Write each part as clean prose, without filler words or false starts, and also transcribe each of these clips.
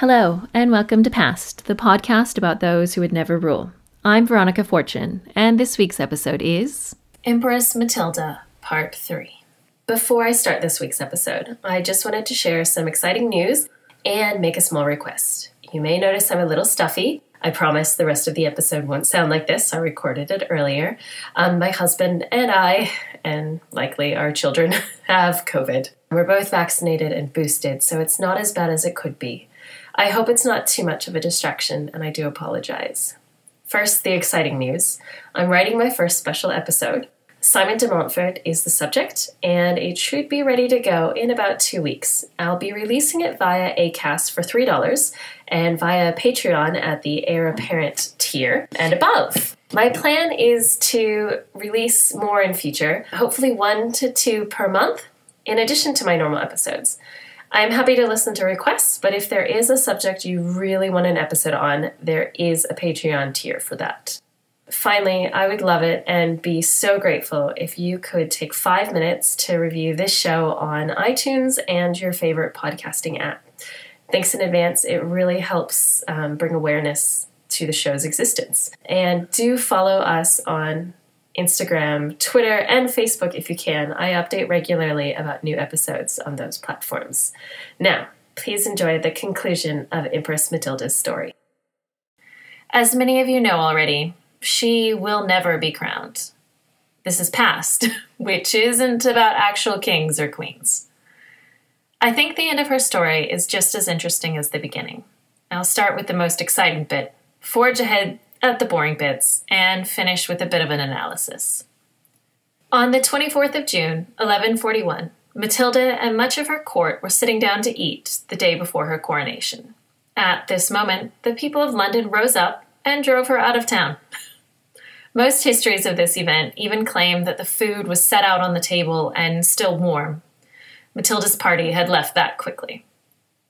Hello, and welcome to Past, the podcast about those who would never rule. I'm Veronica Fortune, and this week's episode is Empress Matilda, Part 3. Before I start this week's episode, I just wanted to share some exciting news and make a small request. You may notice I'm a little stuffy. I promise the rest of the episode won't sound like this. I recorded it earlier. My husband and I, and likely our children, have COVID. We're both vaccinated and boosted, so it's not as bad as it could be. I hope it's not too much of a distraction, and I do apologize. First, the exciting news. I'm writing my first special episode. Simon de Montfort is the subject, and it should be ready to go in about 2 weeks. I'll be releasing it via Acast for $3 and via Patreon at the Heir Apparent tier and above. My plan is to release more in future, hopefully 1 to 2 per month, in addition to my normal episodes. I'm happy to listen to requests, but if there is a subject you really want an episode on, there is a Patreon tier for that. Finally, I would love it and be so grateful if you could take 5 minutes to review this show on iTunes and your favorite podcasting app. Thanks in advance. It really helps bring awareness to the show's existence. And do follow us on Instagram, Twitter, and Facebook if you can. I update regularly about new episodes on those platforms. Now, please enjoy the conclusion of Empress Matilda's story. As many of you know already, she will never be crowned. This is past, which isn't about actual kings or queens. I think the end of her story is just as interesting as the beginning. I'll start with the most exciting bit, forge ahead at the boring bits, and finish with a bit of an analysis. On the 24th of June, 1141, Matilda and much of her court were sitting down to eat the day before her coronation. At this moment, the people of London rose up and drove her out of town. Most histories of this event even claim that the food was set out on the table and still warm. Matilda's party had left that quickly.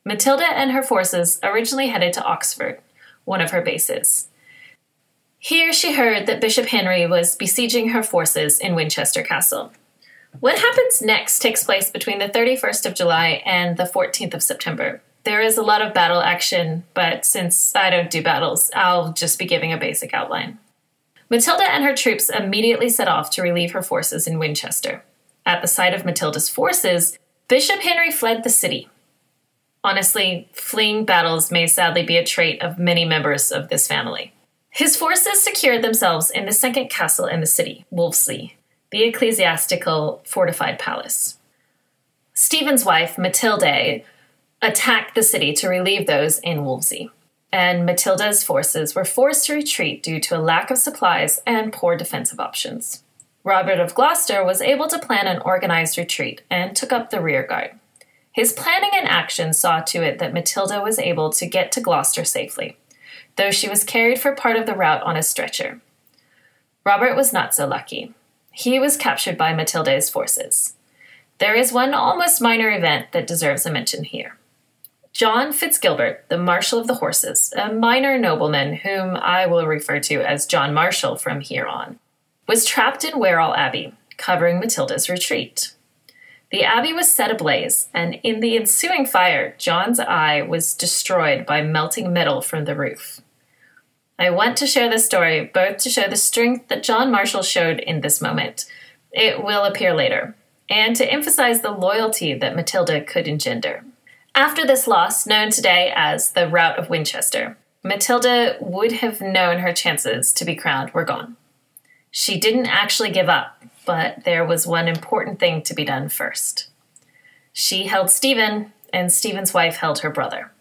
Matilda and her forces originally headed to Oxford, one of her bases. Here she heard that Bishop Henry was besieging her forces in Winchester Castle. What happens next takes place between the 31st of July and the 14th of September. There is a lot of battle action, but since I don't do battles, I'll just be giving a basic outline. Matilda and her troops immediately set off to relieve her forces in Winchester. At the sight of Matilda's forces, Bishop Henry fled the city. Honestly, fleeing battles may sadly be a trait of many members of this family. His forces secured themselves in the second castle in the city, Wolvesey, the ecclesiastical fortified palace. Stephen's wife, Matilda, attacked the city to relieve those in Wolvesey, and Matilda's forces were forced to retreat due to a lack of supplies and poor defensive options. Robert of Gloucester was able to plan an organized retreat and took up the rear guard. His planning and action saw to it that Matilda was able to get to Gloucester safely, though she was carried for part of the route on a stretcher. Robert was not so lucky. He was captured by Matilda's forces. There is one almost minor event that deserves a mention here. John Fitzgilbert, the Marshal of the Horses, a minor nobleman whom I will refer to as John Marshall from here on, was trapped in Werrall Abbey, covering Matilda's retreat. The abbey was set ablaze, and in the ensuing fire, John's eye was destroyed by melting metal from the roof. I want to share this story both to show the strength that John Marshall showed in this moment. It will appear later, and to emphasize the loyalty that Matilda could engender. After this loss, known today as the Rout of Winchester, Matilda would have known her chances to be crowned were gone. She didn't actually give up, but there was one important thing to be done first. She held Stephen, and Stephen's wife held her brother.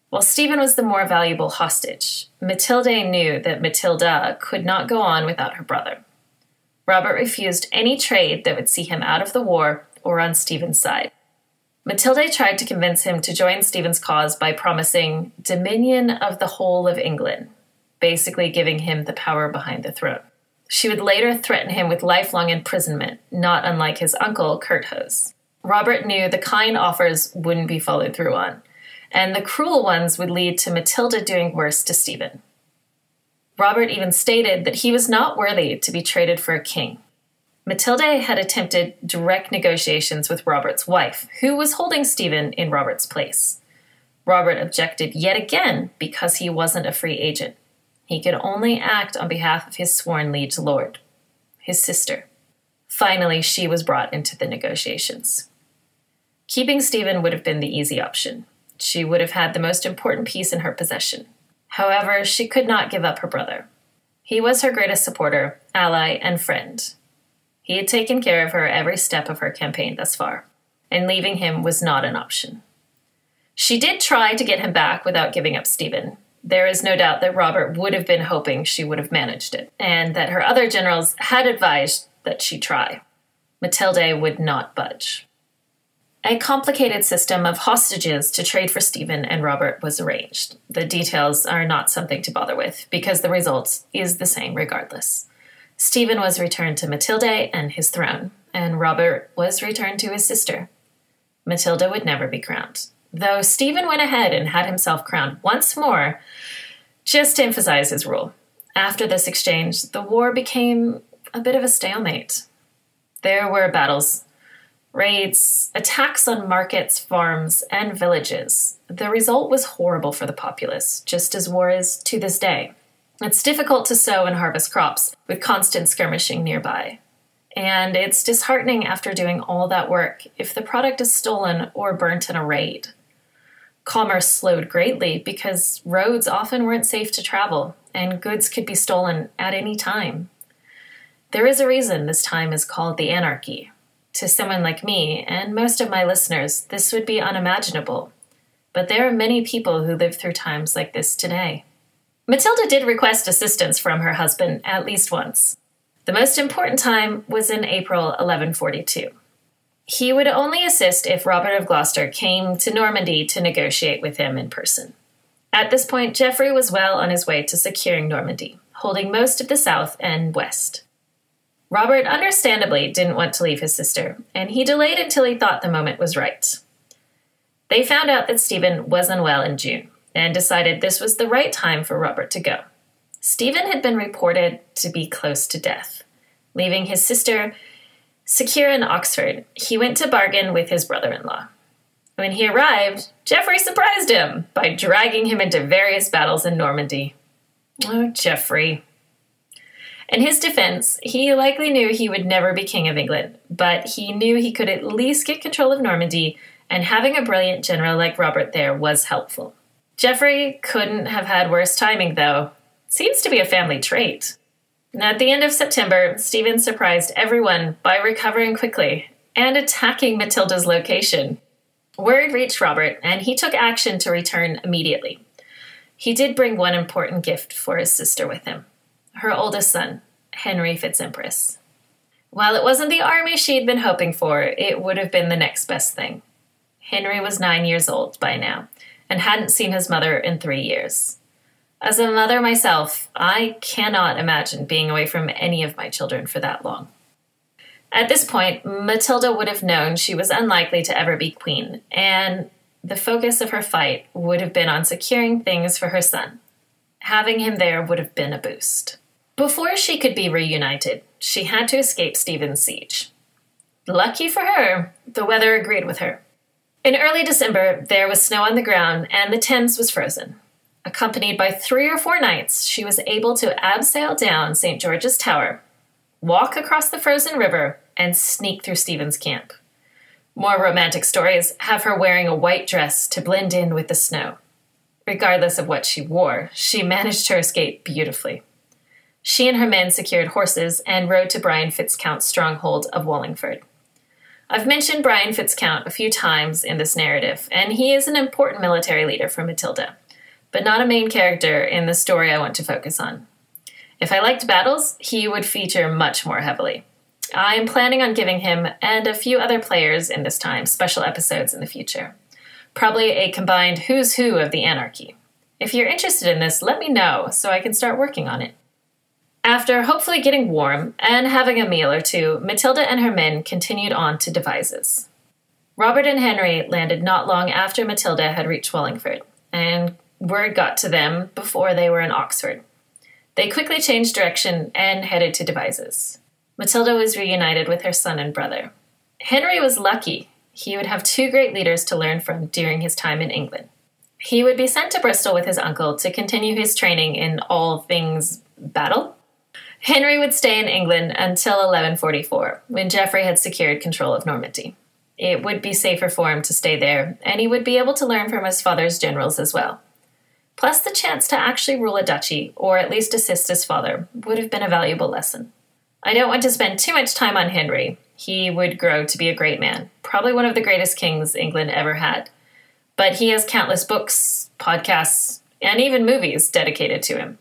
While Stephen was the more valuable hostage, Matilda knew that Matilda could not go on without her brother. Robert refused any trade that would see him out of the war or on Stephen's side. Matilda tried to convince him to join Stephen's cause by promising dominion of the whole of England, basically giving him the power behind the throne. She would later threaten him with lifelong imprisonment, not unlike his uncle, Curthose. Robert knew the kind offers wouldn't be followed through on, and the cruel ones would lead to Matilda doing worse to Stephen. Robert even stated that he was not worthy to be traded for a king. Matilda had attempted direct negotiations with Robert's wife, who was holding Stephen in Robert's place. Robert objected yet again because he wasn't a free agent. He could only act on behalf of his sworn liege lord, his sister. Finally, she was brought into the negotiations. Keeping Stephen would have been the easy option. She would have had the most important piece in her possession. However, she could not give up her brother. He was her greatest supporter, ally, and friend. He had taken care of her every step of her campaign thus far, and leaving him was not an option. She did try to get him back without giving up Stephen. There is no doubt that Robert would have been hoping she would have managed it, and that her other generals had advised that she try. Matilda would not budge. A complicated system of hostages to trade for Stephen and Robert was arranged. The details are not something to bother with, because the result is the same regardless. Stephen was returned to Matilda and his throne, and Robert was returned to his sister. Matilda would never be crowned, though Stephen went ahead and had himself crowned once more, just to emphasize his rule. After this exchange, the war became a bit of a stalemate. There were battles, raids, attacks on markets, farms, and villages. The result was horrible for the populace, just as war is to this day. It's difficult to sow and harvest crops with constant skirmishing nearby. And it's disheartening after doing all that work if the product is stolen or burnt in a raid. Commerce slowed greatly because roads often weren't safe to travel, and goods could be stolen at any time. There is a reason this time is called the Anarchy. To someone like me, and most of my listeners, this would be unimaginable. But there are many people who live through times like this today. Matilda did request assistance from her husband at least once. The most important time was in April 1142. He would only assist if Robert of Gloucester came to Normandy to negotiate with him in person. At this point, Geoffrey was well on his way to securing Normandy, holding most of the south and west. Robert understandably didn't want to leave his sister, and he delayed until he thought the moment was right. They found out that Stephen was unwell in June, and decided this was the right time for Robert to go. Stephen had been reported to be close to death. Leaving his sister secure in Oxford, he went to bargain with his brother-in-law. When he arrived, Geoffrey surprised him by dragging him into various battles in Normandy. Oh, Geoffrey. In his defense, he likely knew he would never be king of England, but he knew he could at least get control of Normandy, and having a brilliant general like Robert there was helpful. Geoffrey couldn't have had worse timing, though. Seems to be a family trait. At the end of September, Stephen surprised everyone by recovering quickly and attacking Matilda's location. Word reached Robert, and he took action to return immediately. He did bring one important gift for his sister with him. Her oldest son, Henry Fitz-Empress. While it wasn't the army she'd been hoping for, it would have been the next best thing. Henry was 9 years old by now, and hadn't seen his mother in 3 years. As a mother myself, I cannot imagine being away from any of my children for that long. At this point, Matilda would have known she was unlikely to ever be queen, and the focus of her fight would have been on securing things for her son. Having him there would have been a boost. Before she could be reunited, she had to escape Stephen's siege. Lucky for her, the weather agreed with her. In early December, there was snow on the ground and the Thames was frozen. Accompanied by 3 or 4 knights, she was able to abseil down St. George's Tower, walk across the frozen river, and sneak through Stephen's camp. More romantic stories have her wearing a white dress to blend in with the snow. Regardless of what she wore, she managed her escape beautifully. She and her men secured horses and rode to Brian Fitzcount's stronghold of Wallingford. I've mentioned Brian Fitzcount a few times in this narrative, and he is an important military leader for Matilda, but not a main character in the story I want to focus on. If I liked battles, he would feature much more heavily. I am planning on giving him and a few other players in this time special episodes in the future. Probably a combined who's who of the Anarchy. If you're interested in this, let me know so I can start working on it. After hopefully getting warm and having a meal or two, Matilda and her men continued on to Devizes. Robert and Henry landed not long after Matilda had reached Wallingford, and word got to them before they were in Oxford. They quickly changed direction and headed to Devizes. Matilda was reunited with her son and brother. Henry was lucky. He would have 2 great leaders to learn from during his time in England. He would be sent to Bristol with his uncle to continue his training in all things battle. Henry would stay in England until 1144, when Geoffrey had secured control of Normandy. It would be safer for him to stay there, and he would be able to learn from his father's generals as well. Plus, the chance to actually rule a duchy, or at least assist his father, would have been a valuable lesson. I don't want to spend too much time on Henry. He would grow to be a great man, probably one of the greatest kings England ever had. But he has countless books, podcasts, and even movies dedicated to him.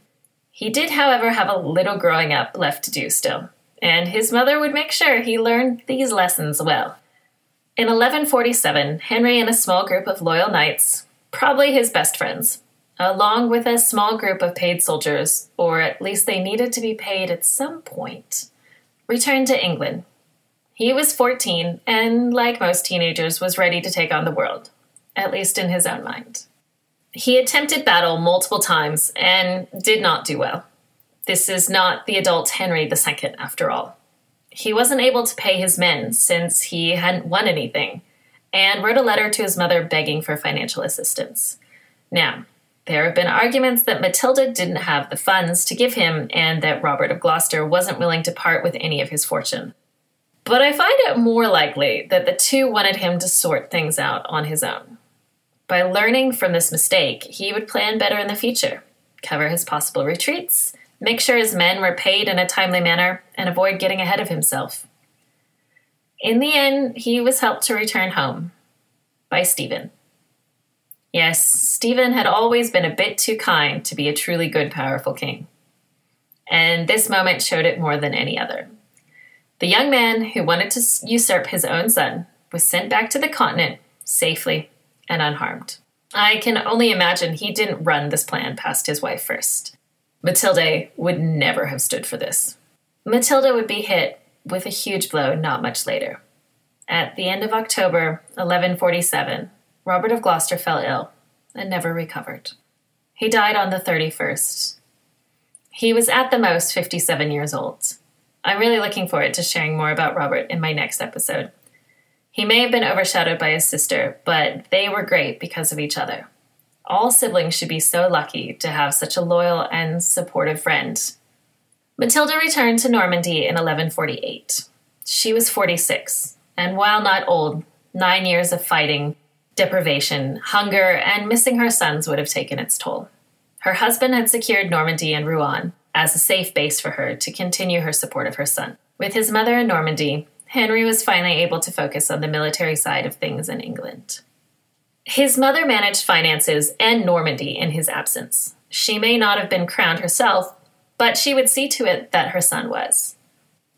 He did, however, have a little growing up left to do still, and his mother would make sure he learned these lessons well. In 1147, Henry and a small group of loyal knights, probably his best friends, along with a small group of paid soldiers, or at least they needed to be paid at some point, returned to England. He was 14, and like most teenagers, was ready to take on the world, at least in his own mind. He attempted battle multiple times and did not do well. This is not the adult Henry II, after all. He wasn't able to pay his men since he hadn't won anything, and wrote a letter to his mother begging for financial assistance. Now, there have been arguments that Matilda didn't have the funds to give him and that Robert of Gloucester wasn't willing to part with any of his fortune. But I find it more likely that the two wanted him to sort things out on his own. By learning from this mistake, he would plan better in the future, cover his possible retreats, make sure his men were paid in a timely manner, and avoid getting ahead of himself. In the end, he was helped to return home by Stephen. Yes, Stephen had always been a bit too kind to be a truly good, powerful king. And this moment showed it more than any other. The young man who wanted to usurp his own son was sent back to the continent safely and unharmed. I can only imagine he didn't run this plan past his wife first. Matilda would never have stood for this. Matilda would be hit with a huge blow not much later. At the end of October 1147, Robert of Gloucester fell ill and never recovered. He died on the 31st. He was at the most 57 years old. I'm really looking forward to sharing more about Robert in my next episode. He may have been overshadowed by his sister, but they were great because of each other. All siblings should be so lucky to have such a loyal and supportive friend. Matilda returned to Normandy in 1148. She was 46, and while not old, 9 years of fighting, deprivation, hunger, and missing her sons would have taken its toll. Her husband had secured Normandy and Rouen as a safe base for her to continue her support of her son. With his mother in Normandy, Henry was finally able to focus on the military side of things in England. His mother managed finances and Normandy in his absence. She may not have been crowned herself, but she would see to it that her son was.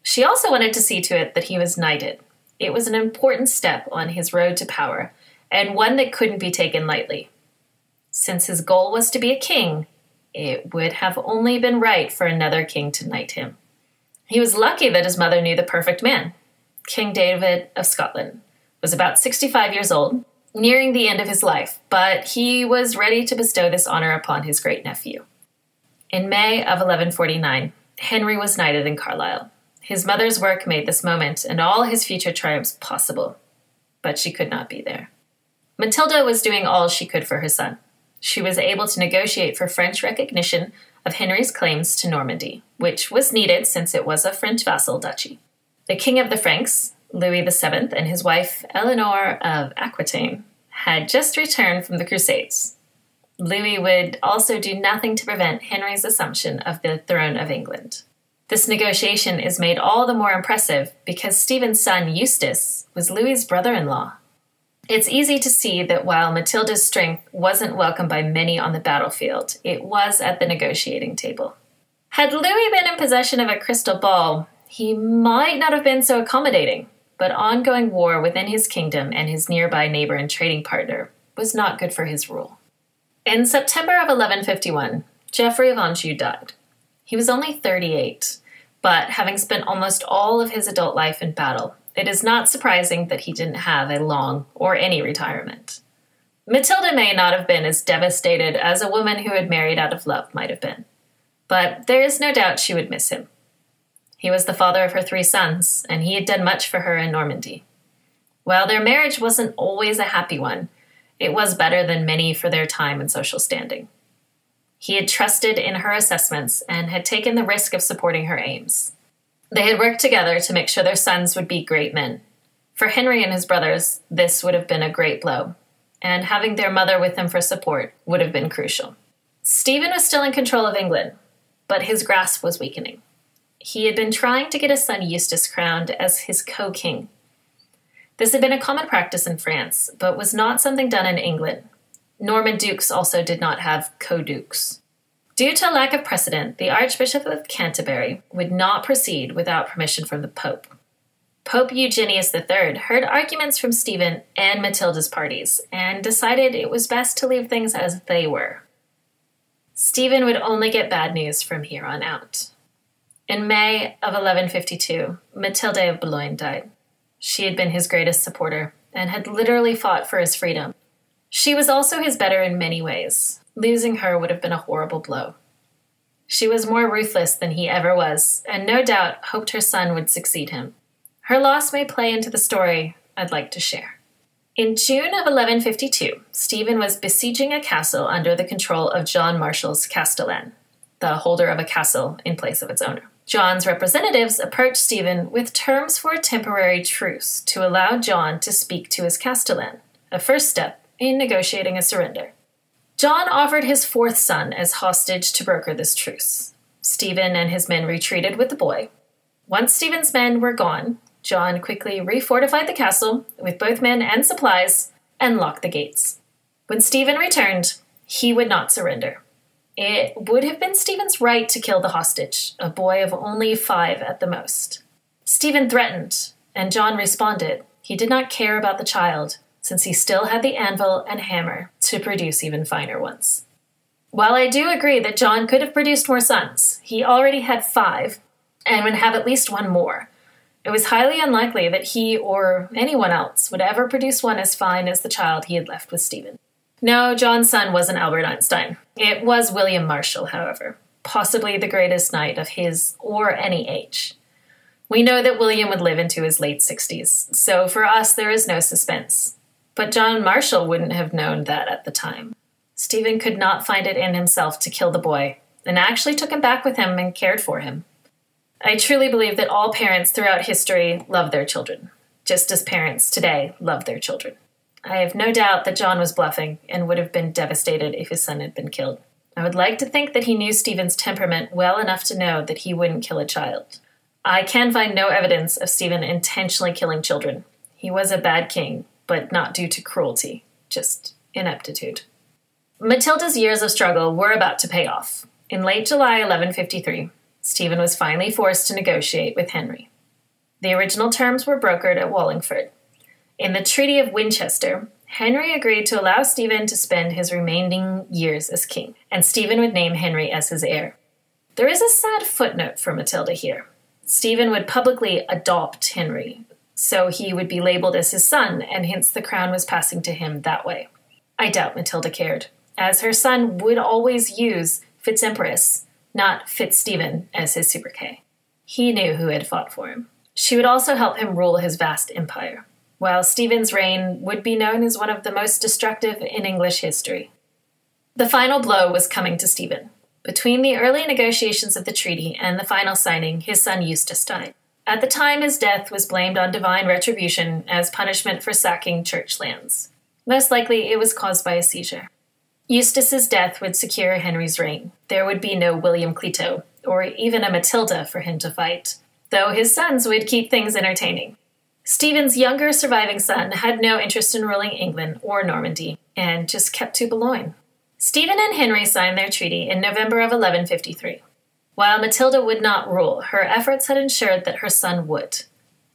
She also wanted to see to it that he was knighted. It was an important step on his road to power, and one that couldn't be taken lightly. Since his goal was to be a king, it would have only been right for another king to knight him. He was lucky that his mother knew the perfect man. King David of Scotland was about 65 years old, nearing the end of his life, but he was ready to bestow this honor upon his great-nephew. In May of 1149, Henry was knighted in Carlisle. His mother's work made this moment and all his future triumphs possible, but she could not be there. Matilda was doing all she could for her son. She was able to negotiate for French recognition of Henry's claims to Normandy, which was needed since it was a French vassal duchy. The King of the Franks, Louis VII, and his wife, Eleanor of Aquitaine, had just returned from the Crusades. Louis would also do nothing to prevent Henry's assumption of the throne of England. This negotiation is made all the more impressive because Stephen's son, Eustace, was Louis's brother-in-law. It's easy to see that while Matilda's strength wasn't welcomed by many on the battlefield, it was at the negotiating table. Had Louis been in possession of a crystal ball, he might not have been so accommodating, but ongoing war within his kingdom and his nearby neighbor and trading partner was not good for his rule. In September of 1151, Geoffrey of Anjou died. He was only 38, but having spent almost all of his adult life in battle, it is not surprising that he didn't have a long or any retirement. Matilda may not have been as devastated as a woman who had married out of love might have been, but there is no doubt she would miss him. He was the father of her 3 sons, and he had done much for her in Normandy. While their marriage wasn't always a happy one, It was better than many for their time and social standing. He had trusted in her assessments and had taken the risk of supporting her aims. They had worked together to make sure their sons would be great men. For Henry and his brothers, this would have been a great blow, and having their mother with him for support would have been crucial. Stephen was still in control of England, but his grasp was weakening. He had been trying to get his son Eustace crowned as his co-king. This had been a common practice in France, but was not something done in England. Norman dukes also did not have co-dukes. Due to a lack of precedent, the Archbishop of Canterbury would not proceed without permission from the Pope. Pope Eugenius III heard arguments from Stephen and Matilda's parties and decided it was best to leave things as they were. Stephen would only get bad news from here on out. In May of 1152, Matilda of Boulogne died. She had been his greatest supporter and had literally fought for his freedom. She was also his better in many ways. Losing her would have been a horrible blow. She was more ruthless than he ever was, and no doubt hoped her son would succeed him. Her loss may play into the story I'd like to share. In June of 1152, Stephen was besieging a castle under the control of John Marshall's castellan, the holder of a castle in place of its owner. John's representatives approached Stephen with terms for a temporary truce to allow John to speak to his castellan, a first step in negotiating a surrender. John offered his fourth son as hostage to broker this truce. Stephen and his men retreated with the boy. Once Stephen's men were gone, John quickly refortified the castle with both men and supplies and locked the gates. When Stephen returned, he would not surrender. It would have been Stephen's right to kill the hostage, a boy of only 5 at the most. Stephen threatened, and John responded. He did not care about the child, since he still had the anvil and hammer to produce even finer ones. While I do agree that John could have produced more sons, he already had 5, and would have at least one more. It was highly unlikely that he or anyone else would ever produce one as fine as the child he had left with Stephen. No, John's son wasn't Albert Einstein. It was William Marshall, however, possibly the greatest knight of his or any age. We know that William would live into his late 60s, so for us there is no suspense. But John Marshall wouldn't have known that at the time. Stephen could not find it in himself to kill the boy, and actually took him back with him and cared for him. I truly believe that all parents throughout history love their children, just as parents today love their children. I have no doubt that John was bluffing and would have been devastated if his son had been killed. I would like to think that he knew Stephen's temperament well enough to know that he wouldn't kill a child. I can find no evidence of Stephen intentionally killing children. He was a bad king, but not due to cruelty, just ineptitude. Matilda's years of struggle were about to pay off. In late July 1153, Stephen was finally forced to negotiate with Henry. The original terms were brokered at Wallingford. In the Treaty of Winchester, Henry agreed to allow Stephen to spend his remaining years as king, and Stephen would name Henry as his heir. There is a sad footnote for Matilda here. Stephen would publicly adopt Henry, so he would be labeled as his son, and hence the crown was passing to him that way. I doubt Matilda cared, as her son would always use Fitz-Empress, not Fitz-Stephen, as his sobriquet. He knew who had fought for him. She would also help him rule his vast empire, while Stephen's reign would be known as one of the most destructive in English history. The final blow was coming to Stephen. Between the early negotiations of the treaty and the final signing, his son Eustace died. At the time, his death was blamed on divine retribution as punishment for sacking church lands. Most likely, it was caused by a seizure. Eustace's death would secure Henry's reign. There would be no William Clito, or even a Matilda for him to fight, though his sons would keep things entertaining. Stephen's younger surviving son had no interest in ruling England or Normandy, and just kept to Boulogne. Stephen and Henry signed their treaty in November of 1153. While Matilda would not rule, her efforts had ensured that her son would.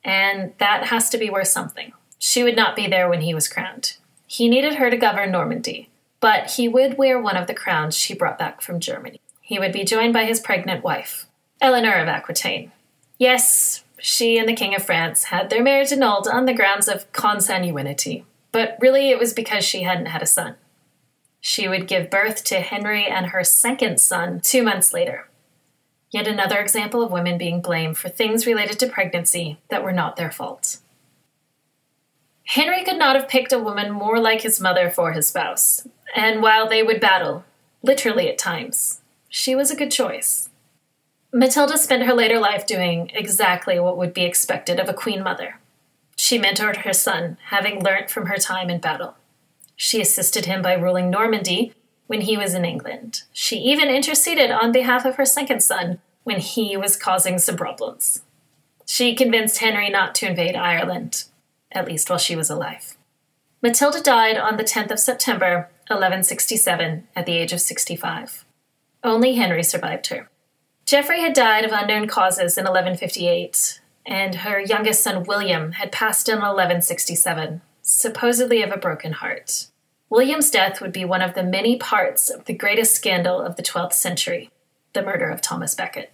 And that has to be worth something. She would not be there when he was crowned. He needed her to govern Normandy, but he would wear one of the crowns she brought back from Germany. He would be joined by his pregnant wife, Eleanor of Aquitaine. Yes, she and the King of France had their marriage annulled on the grounds of consanguinity, but really it was because she hadn't had a son. She would give birth to Henry and her second son 2 months later. Yet another example of women being blamed for things related to pregnancy that were not their fault. Henry could not have picked a woman more like his mother for his spouse, and while they would battle, literally at times, she was a good choice. Matilda spent her later life doing exactly what would be expected of a queen mother. She mentored her son, having learnt from her time in battle. She assisted him by ruling Normandy when he was in England. She even interceded on behalf of her second son when he was causing some problems. She convinced Henry not to invade Ireland, at least while she was alive. Matilda died on the 10th of September, 1167, at the age of 65. Only Henry survived her. Geoffrey had died of unknown causes in 1158, and her youngest son William had passed in 1167, supposedly of a broken heart. William's death would be one of the many parts of the greatest scandal of the 12th century, the murder of Thomas Becket.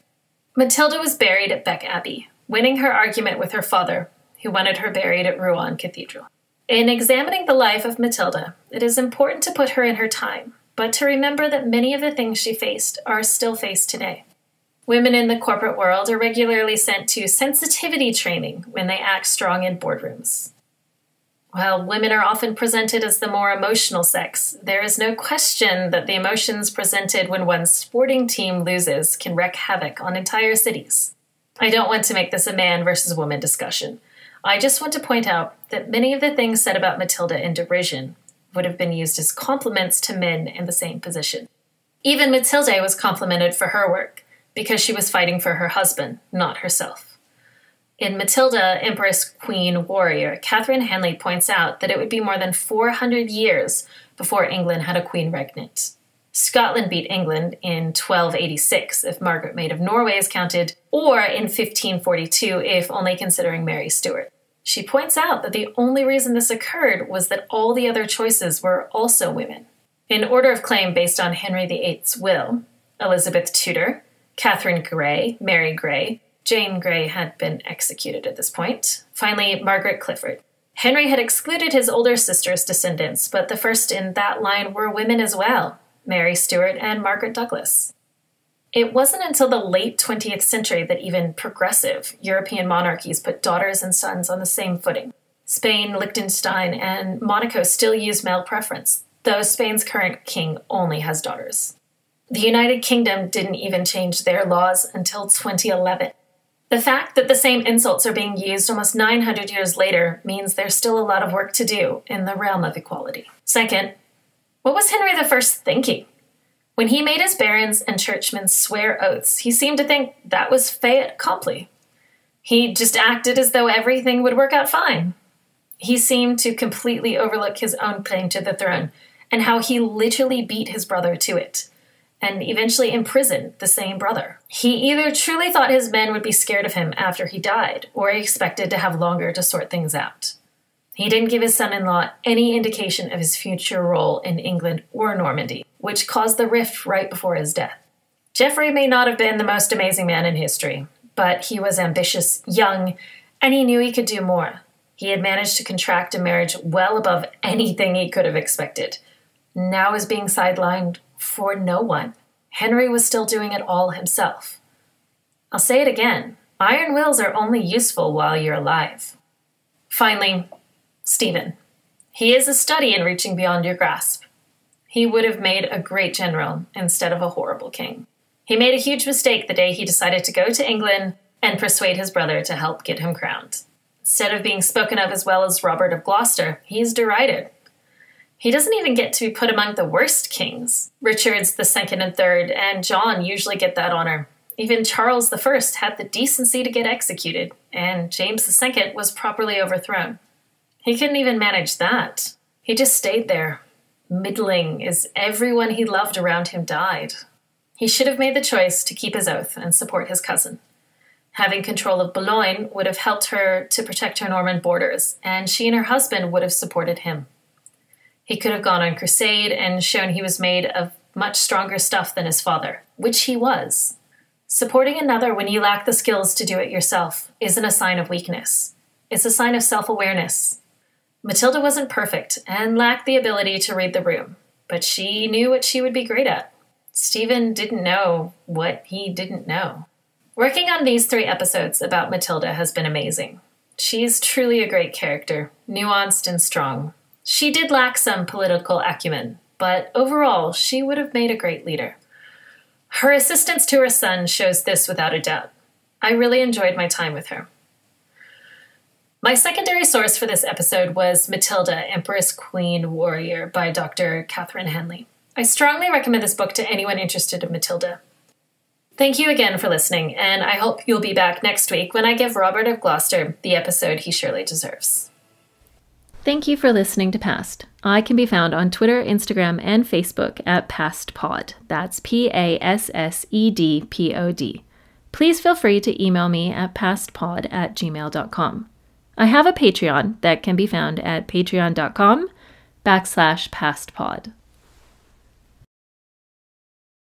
Matilda was buried at Bec Abbey, winning her argument with her father, who wanted her buried at Rouen Cathedral. In examining the life of Matilda, it is important to put her in her time, but to remember that many of the things she faced are still faced today. Women in the corporate world are regularly sent to sensitivity training when they act strong in boardrooms. While women are often presented as the more emotional sex, there is no question that the emotions presented when one's sporting team loses can wreak havoc on entire cities. I don't want to make this a man versus woman discussion. I just want to point out that many of the things said about Matilda in derision would have been used as compliments to men in the same position. Even Matilda was complimented for her work, because she was fighting for her husband, not herself. In Matilda, Empress, Queen, Warrior, Catherine Hanley points out that it would be more than 400 years before England had a queen regnant. Scotland beat England in 1286 if Margaret Maid of Norway is counted, or in 1542 if only considering Mary Stuart. She points out that the only reason this occurred was that all the other choices were also women. In order of claim based on Henry VIII's will, Elizabeth Tudor, Catherine Grey, Mary Grey, Jane Grey had been executed at this point. Finally, Margaret Clifford. Henry had excluded his older sister's descendants, but the first in that line were women as well, Mary Stuart and Margaret Douglas. It wasn't until the late 20th century that even progressive European monarchies put daughters and sons on the same footing. Spain, Liechtenstein, and Monaco still use male preference, though Spain's current king only has daughters. The United Kingdom didn't even change their laws until 2011. The fact that the same insults are being used almost 900 years later means there's still a lot of work to do in the realm of equality. Second, what was Henry I thinking? When he made his barons and churchmen swear oaths, he seemed to think that was fait accompli. He just acted as though everything would work out fine. He seemed to completely overlook his own claim to the throne and how he literally beat his brother to it, and eventually imprisoned the same brother. He either truly thought his men would be scared of him after he died, or he expected to have longer to sort things out. He didn't give his son-in-law any indication of his future role in England or Normandy, which caused the rift right before his death. Geoffrey may not have been the most amazing man in history, but he was ambitious, young, and he knew he could do more. He had managed to contract a marriage well above anything he could have expected. Now is being sidelined for no one. Henry was still doing it all himself. I'll say it again. Iron wills are only useful while you're alive. Finally, Stephen. He is a study in reaching beyond your grasp. He would have made a great general instead of a horrible king. He made a huge mistake the day he decided to go to England and persuade his brother to help get him crowned. Instead of being spoken of as well as Robert of Gloucester, he's derided. He doesn't even get to be put among the worst kings. Richards II and III and John usually get that honor. Even Charles I had the decency to get executed, and James II was properly overthrown. He couldn't even manage that. He just stayed there, middling as everyone he loved around him died. He should have made the choice to keep his oath and support his cousin. Having control of Boulogne would have helped her to protect her Norman borders, and she and her husband would have supported him. He could have gone on crusade and shown he was made of much stronger stuff than his father, which he was. Supporting another when you lack the skills to do it yourself isn't a sign of weakness. It's a sign of self-awareness. Matilda wasn't perfect and lacked the ability to read the room, but she knew what she would be great at. Stephen didn't know what he didn't know. Working on these 3 episodes about Matilda has been amazing. She's truly a great character, nuanced and strong. She did lack some political acumen, but overall, she would have made a great leader. Her assistance to her son shows this without a doubt. I really enjoyed my time with her. My secondary source for this episode was Matilda, Empress Queen Warrior by Dr. Catherine Henley. I strongly recommend this book to anyone interested in Matilda. Thank you again for listening, and I hope you'll be back next week when I give Robert of Gloucester the episode he surely deserves. Thank you for listening to Past. I can be found on Twitter, Instagram, and Facebook at PastPod. That's PASSEDPOD. Please feel free to email me at pastpod@gmail.com. I have a Patreon that can be found at patreon.com/pastpod.